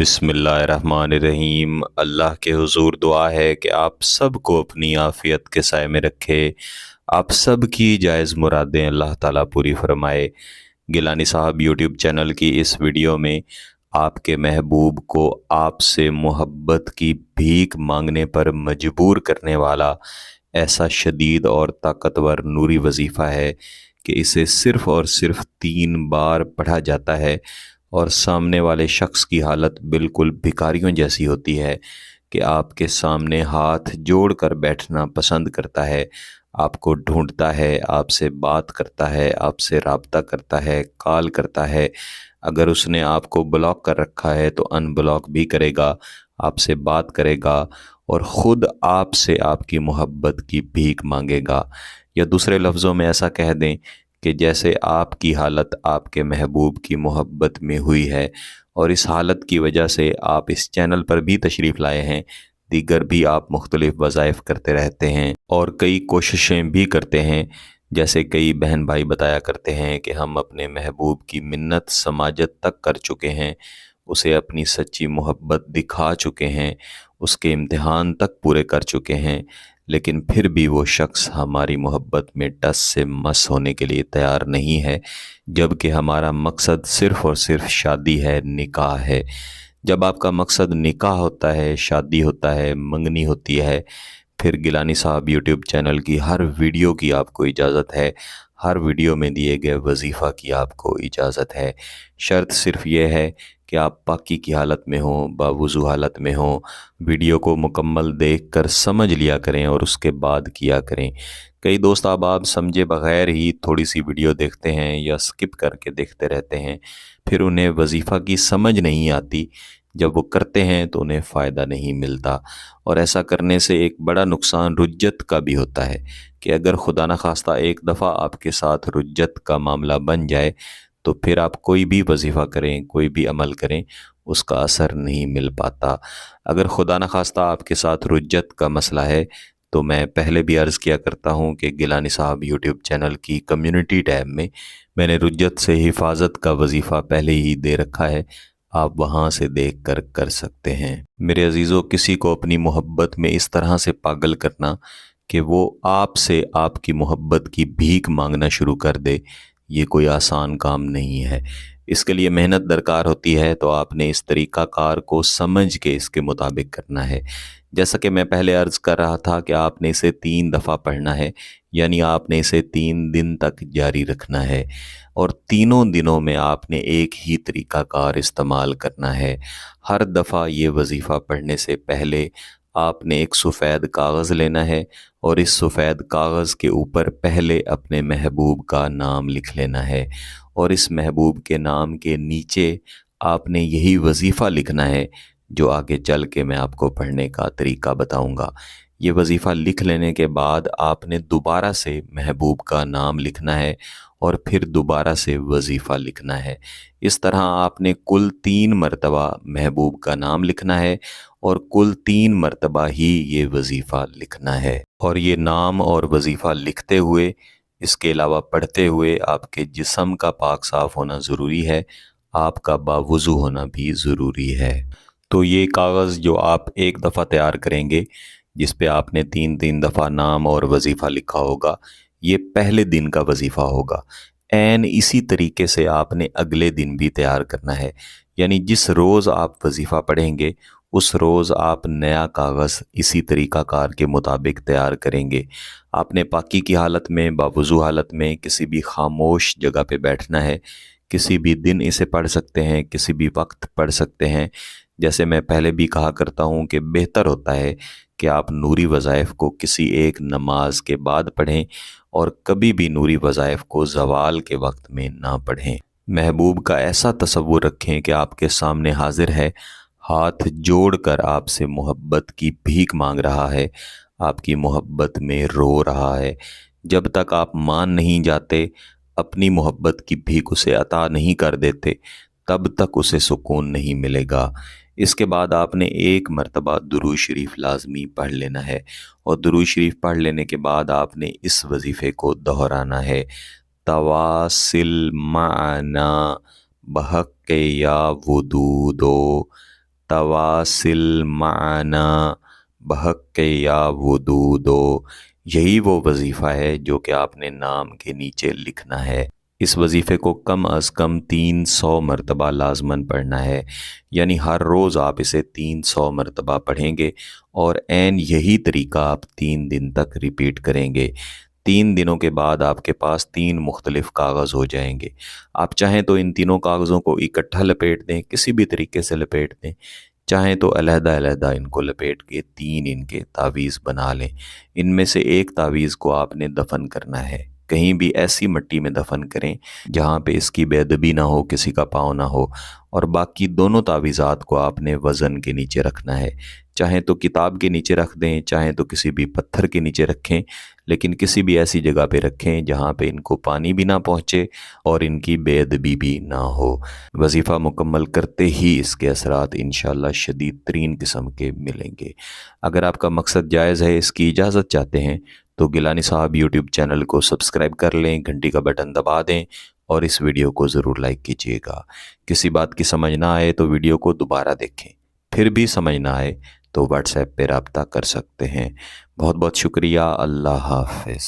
बिस्मिल्लाहिर्रहमानिर्रहीम। अल्लाह के हुजूर दुआ है कि आप सब को अपनी आफ़ियत के साए में रखे। आप सब की जायज़ मुरादें अल्लाह ताला पूरी फरमाए। गिलानी साहब यूट्यूब चैनल की इस वीडियो में आपके महबूब को आपसे मोहब्बत की भीख मांगने पर मजबूर करने वाला ऐसा शदीद और ताकतवर नूरी वजीफ़ा है कि इसे सिर्फ़ और सिर्फ़ 3 बार पढ़ा जाता है और सामने वाले शख्स की हालत बिल्कुल भिखारियों जैसी होती है कि आपके सामने हाथ जोड़ कर बैठना पसंद करता है, आपको ढूंढता है, आपसे बात करता है, आपसे राब्ता करता है, कॉल करता है। अगर उसने आपको ब्लॉक कर रखा है तो अनब्लॉक भी करेगा, आपसे बात करेगा और ख़ुद आपसे आपकी मोहब्बत की भीख मांगेगा। या दूसरे लफ्ज़ों में ऐसा कह दें कि जैसे आपकी हालत आपके महबूब की मोहब्बत में हुई है और इस हालत की वजह से आप इस चैनल पर भी तशरीफ़ लाए हैं, दीगर भी आप मुख्तलिफ़ वज़ाइफ करते रहते हैं और कई कोशिशें भी करते हैं। जैसे कई बहन भाई बताया करते हैं कि हम अपने महबूब की मिन्नत समाजत तक कर चुके हैं, उसे अपनी सच्ची मोहब्बत दिखा चुके हैं, उसके इम्तिहान तक पूरे कर चुके हैं, लेकिन फिर भी वो शख्स हमारी मोहब्बत में टस से मस होने के लिए तैयार नहीं है, जबकि हमारा मकसद सिर्फ़ और सिर्फ शादी है, निकाह है। जब आपका मकसद निकाह होता है, शादी होता है, मंगनी होती है, फिर गिलानी साहब यूट्यूब चैनल की हर वीडियो की आपको इजाज़त है, हर वीडियो में दिए गए वजीफ़ा की आपको इजाज़त है। शर्त सिर्फ़ ये है कि आप पाकी की हालत में हों, बावुज़ू हालत में हों, वीडियो को मुकम्मल देखकर समझ लिया करें और उसके बाद किया करें। कई दोस्त आप समझे बग़ैर ही थोड़ी सी वीडियो देखते हैं या स्किप करके देखते रहते हैं, फिर उन्हें वजीफ़ा की समझ नहीं आती। जब वो करते हैं तो उन्हें फ़ायदा नहीं मिलता और ऐसा करने से एक बड़ा नुकसान रुज्जत का भी होता है कि अगर खुदा न खास्ता एक दफ़ा आपके साथ रुज्जत का मामला बन जाए तो फिर आप कोई भी वजीफ़ा करें, कोई भी अमल करें, उसका असर नहीं मिल पाता। अगर खुदा न खास्ता आपके साथ रुज्जत का मसला है तो मैं पहले भी अर्ज़ किया करता हूँ कि गिलानी साहब यूट्यूब चैनल की कम्युनिटी टैब में मैंने रुज्जत से हिफाजत का वजीफ़ा पहले ही दे रखा है, आप वहाँ से देख कर कर सकते हैं। मेरे अजीज़ों, किसी को अपनी मोहब्बत में इस तरह से पागल करना कि वो आपसे आपकी मोहब्बत की भीख मांगना शुरू कर दे, ये कोई आसान काम नहीं है। इसके लिए मेहनत दरकार होती है, तो आपने इस तरीक़ाकार को समझ के इसके मुताबिक करना है। जैसा कि मैं पहले अर्ज़ कर रहा था कि आपने इसे 3 दफ़ा पढ़ना है, यानी आपने इसे 3 दिन तक जारी रखना है और तीनों दिनों में आपने एक ही तरीक़ाकार इस्तेमाल करना है। हर दफ़ा ये वजीफ़ा पढ़ने से पहले आपने एक सफ़ेद कागज़ लेना है और इस सफ़ेद कागज़ के ऊपर पहले अपने महबूब का नाम लिख लेना है और इस महबूब के नाम के नीचे आपने यही वजीफ़ा लिखना है जो आगे चल के मैं आपको पढ़ने का तरीक़ा बताऊँगा। ये वजीफ़ा लिख लेने के बाद आपने दोबारा से महबूब का नाम लिखना है और फिर दोबारा से वजीफ़ा लिखना है। इस तरह आपने कुल 3 मरतबा महबूब का नाम लिखना है और कुल 3 मरतबा ही ये वजीफ़ा लिखना है। और ये नाम और वजीफ़ा लिखते हुए, इसके अलावा पढ़ते हुए आपके जिस्म का पाक साफ़ होना ज़रूरी है, आपका बावुज़ू होना भी ज़रूरी है। तो ये कागज़ जो आप एक दफ़ा तैयार करेंगे, जिस पे आपने 3-3 दफ़ा नाम और वजीफ़ा लिखा होगा, ये पहले दिन का वजीफ़ा होगा। ऐन इसी तरीके से आपने अगले दिन भी तैयार करना है, यानी जिस रोज़ आप वजीफ़ा पढ़ेंगे उस रोज़ आप नया कागज़ इसी तरीक़ाकार के मुताबिक तैयार करेंगे। आपने पाकी की हालत में, बावुज़ू हालत में किसी भी खामोश जगह पे बैठना है। किसी भी दिन इसे पढ़ सकते हैं, किसी भी वक्त पढ़ सकते हैं। जैसे मैं पहले भी कहा करता हूँ कि बेहतर होता है कि आप नूरी वज़ाइफ को किसी एक नमाज के बाद पढ़ें और कभी भी नूरी वज़ाइफ को ज़वाल के वक्त में ना पढ़ें। महबूब का ऐसा तसव्वुर रखें कि आपके सामने हाजिर है, हाथ जोड़कर आपसे मोहब्बत की भीख मांग रहा है, आपकी मोहब्बत में रो रहा है। जब तक आप मान नहीं जाते, अपनी मोहब्बत की भीख उसे अता नहीं कर देते, तब तक उसे सुकून नहीं मिलेगा। इसके बाद आपने एक मरतबा दुरूद शरीफ लाज़मी पढ़ लेना है और दुरूद शरीफ पढ़ लेने के बाद आपने इस वजीफ़े को दोहराना है। तवासिल माना बहक़ या वुदूदो तवासिल माना बहक या वदूदो। यही वो वजीफ़ा है जो कि आपने नाम के नीचे लिखना है। इस वजीफ़े को कम अज़ कम 300 मरतबा लाजमन पढ़ना है, यानी हर रोज़ आप इसे 300 मरतबा पढ़ेंगे और ऐन यही तरीका आप 3 दिन तक रिपीट करेंगे। 3 दिनों के बाद आपके पास 3 मुख्तलिफ़ कागज़ हो जाएंगे। आप चाहें तो इन तीनों कागज़ों को इकट्ठा लपेट दें, किसी भी तरीके से लपेट दें, चाहें तो अलहदा-अलहदा इनको लपेट के 3 इनके तावीज़ बना लें। इनमें से एक तावीज़ को आपने दफ़न करना है, कहीं भी ऐसी मिट्टी में दफ़न करें जहाँ पे इसकी बेअदबी ना हो, किसी का पाँव ना हो, और बाकी दोनों तावीज़ात को आपने वज़न के नीचे रखना है। चाहें तो किताब के नीचे रख दें, चाहें तो किसी भी पत्थर के नीचे रखें, लेकिन किसी भी ऐसी जगह पे रखें जहाँ पे इनको पानी भी ना पहुँचे और इनकी बेअदबी भी ना हो। वजीफ़ा मुकम्मल करते ही इसके असरात इंशाअल्लाह शदीद तरीन किस्म के मिलेंगे। अगर आपका मकसद जायज़ है, इसकी इजाज़त चाहते हैं, तो गिलानी साहब यूट्यूब चैनल को सब्सक्राइब कर लें, घंटी का बटन दबा दें और इस वीडियो को ज़रूर लाइक कीजिएगा। किसी बात की समझ ना आए तो वीडियो को दोबारा देखें, फिर भी समझ ना आए तो व्हाट्सएप पे रब्ता कर सकते हैं। बहुत बहुत शुक्रिया। अल्लाह हाफ़िज़।